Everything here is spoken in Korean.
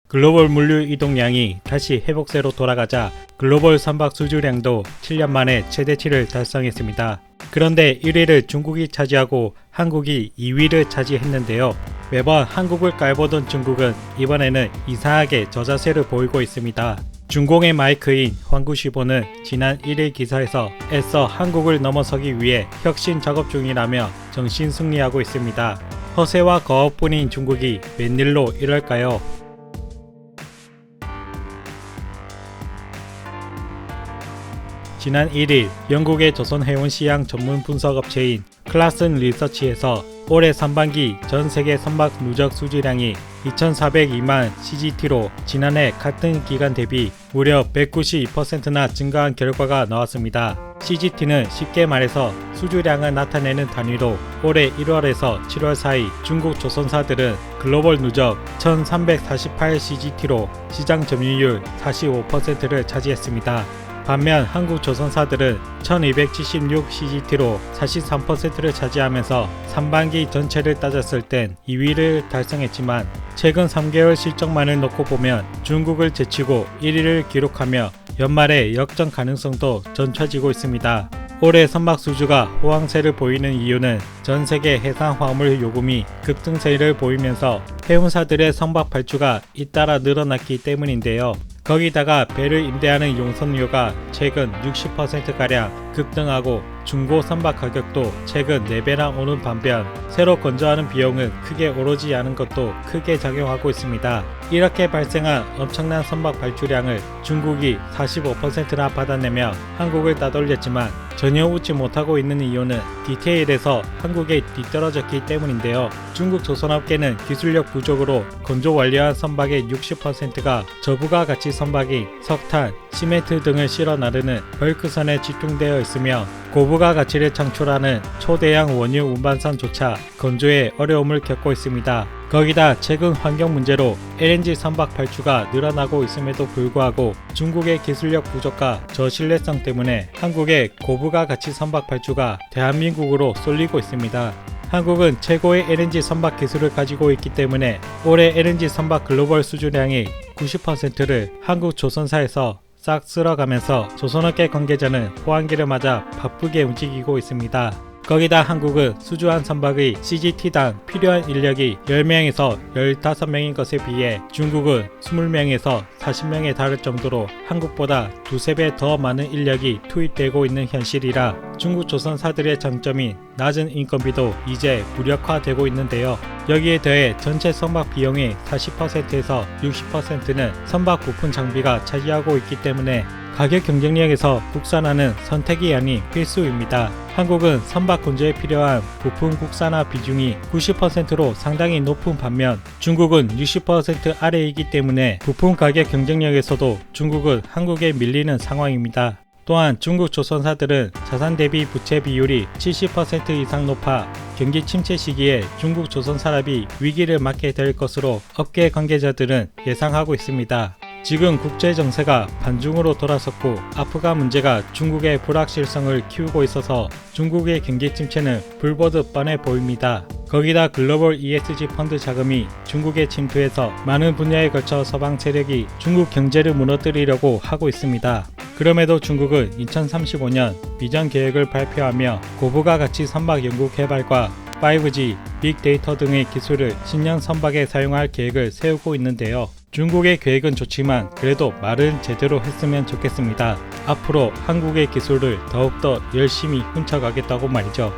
글로벌 물류 이동량이 다시 회복세로 돌아가자 글로벌 선박 수주량도 7년 만에 최대치를 달성했습니다. 그런데 1위를 중국이 차지하고 한국이 2위를 차지했는데요. 매번 한국을 깔보던 중국은 이번에는 이상하게 저자세를 보이고 있습니다. 중공의 마이크인 황구시보는 지난 1일 기사에서 애써 한국을 넘어서기 위해 혁신 작업 중이라며 정신 승리하고 있습니다. 허세와 거업뿐인 중국이 웬일로 이럴까요? 지난 1일 영국의 조선해운시장 전문 분석업체인 클라슨 리서치에서 올해 상반기 전 세계 선박 누적 수주량이 2,402만 CGT로 지난해 같은 기간 대비 무려 192%나 증가한 결과가 나왔습니다. CGT는 쉽게 말해서 수주량을 나타내는 단위로 올해 1월에서 7월 사이 중국 조선사들은 글로벌 누적 1,348 CGT로 시장 점유율 45%를 차지했습니다. 반면 한국 조선사들은 1276 CGT로 43%를 차지하면서 상반기 전체를 따졌을 땐 2위를 달성했지만 최근 3개월 실적만을 놓고 보면 중국을 제치고 1위를 기록하며 연말에 역전 가능성도 점쳐지고 있습니다. 올해 선박 수주가 호황세를 보이는 이유는 전 세계 해상 화물 요금이 급등세를 보이면서 해운사들의 선박 발주가 잇따라 늘어났기 때문인데요. 거기다가 배를 임대하는 용선료가 최근 60%가량 급등하고 중고 선박 가격도 최근 4배나 오른 반면 새로 건조하는 비용은 크게 오르지 않은 것도 크게 작용하고 있습니다. 이렇게 발생한 엄청난 선박 발주량을 중국이 45%나 받아내며 한국을 따돌렸지만 전혀 웃지 못하고 있는 이유는 디테일에서 한국에 뒤떨어졌기 때문인데요. 중국 조선업계는 기술력 부족으로 건조 완료한 선박의 60%가 저부가 가치 선박인 석탄, 시멘트 등을 실어 나르는 벌크선에 집중되어 있으며 고부가 가치를 창출하는 초대형 원유 운반선조차 건조에 어려움을 겪고 있습니다. 거기다 최근 환경 문제로 LNG 선박 발주가 늘어나고 있음에도 불구하고 중국의 기술력 부족과 저신뢰성 때문에 한국의 고부가 가치 선박 발주가 대한민국으로 쏠리고 있습니다. 한국은 최고의 LNG 선박 기술을 가지고 있기 때문에 올해 LNG 선박 글로벌 수주량의 90%를 한국 조선사에서 싹 쓸어가면서 조선업계 관계자는 호황기를 맞아 바쁘게 움직이고 있습니다. 거기다 한국은 수주한 선박의 CGT당 필요한 인력이 10명에서 15명인 것에 비해 중국은 20명에서 40명에 달할 정도로 한국보다 두세 배 더 많은 인력이 투입되고 있는 현실이라 중국 조선사들의 장점인 낮은 인건비도 이제 무력화되고 있는데요. 여기에 더해 전체 선박 비용의 40%에서 60%는 선박 부품 장비가 차지하고 있기 때문에 가격 경쟁력에서 국산화는 선택이 아닌 필수입니다. 한국은 선박 건조에 필요한 부품 국산화 비중이 90%로 상당히 높은 반면 중국은 60% 아래이기 때문에 부품 가격 경쟁력에서도 중국은 한국에 밀리는 상황입니다. 또한 중국 조선사들은 자산 대비 부채 비율이 70% 이상 높아 경기 침체 시기에 중국 조선산업이 위기를 맞게 될 것으로 업계 관계자들은 예상하고 있습니다. 지금 국제 정세가 반중으로 돌아섰고 아프간 문제가 중국의 불확실성을 키우고 있어서 중국의 경기 침체는 불보듯 뻔해 보입니다. 거기다 글로벌 ESG 펀드 자금이 중국에 침투해서 많은 분야에 걸쳐 서방 세력이 중국 경제를 무너뜨리려고 하고 있습니다. 그럼에도 중국은 2035년 비전 계획을 발표하며 고부가 가치 선박 연구 개발과 5G, 빅데이터 등의 기술을 신형 선박에 사용할 계획을 세우고 있는데요. 중국의 계획은 좋지만 그래도 말은 제대로 했으면 좋겠습니다. 앞으로 한국의 기술을 더욱더 열심히 훔쳐가겠다고 말이죠.